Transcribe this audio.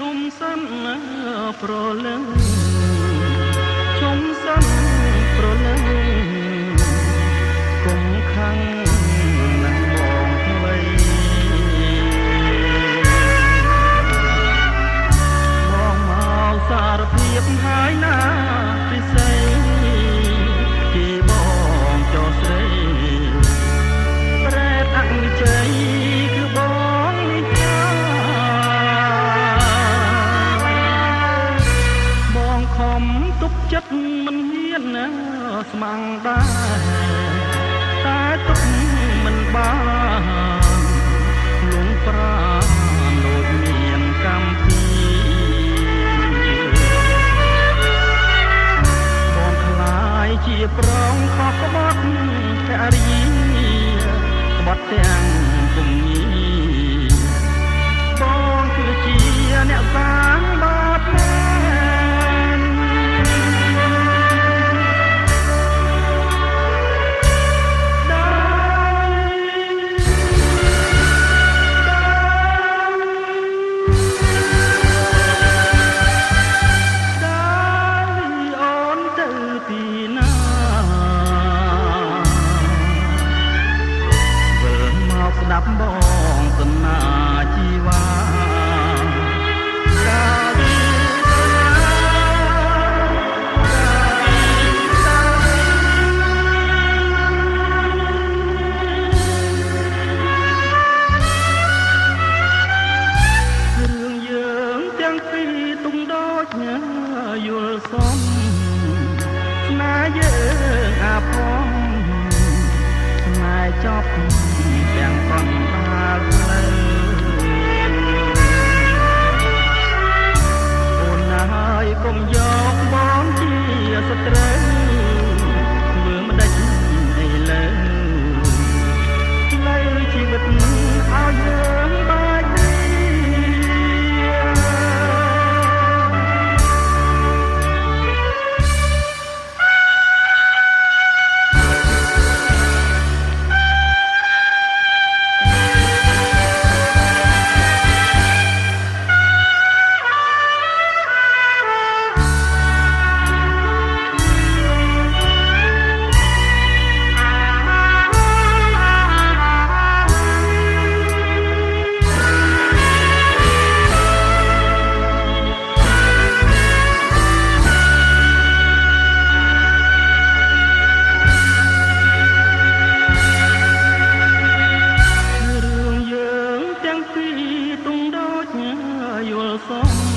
ឈុំសិនប្រលឹងឈុំសិនប្រលឹងគុំខឹងនឹងបងថ្មីបងមកសារភាពហើយណាពិសេសគេបងចោស្រីប្រែតអង្ជ័យគឺបងចាបងខំទុកចិត្តមិនហ៊ានណាស្មាំងដែរតែទុកមិនបានលងប្រាណដូចមានកម្មពីបងខ្លាយជាប្រងខកក្បត់ភរិយាក្បត់ទាំងគុំញីបងគឺជាអ្នកសាងបាបមែនស្ដាប់បងសនាជីវ៉ាកាលីរឿងយើងទាំងពីរទុំដូចយល់សមស្នេហ៍យើងអាផមស្នេហ៍ចប់ទាំងកណ្ដាលផ្លូវអូនហើយកុំយកបងជាសត្រូវធ្វើមិនដេចឥឡូវផ្លូវជីវិតឲ្យយើងបែកគ្នាយល់សម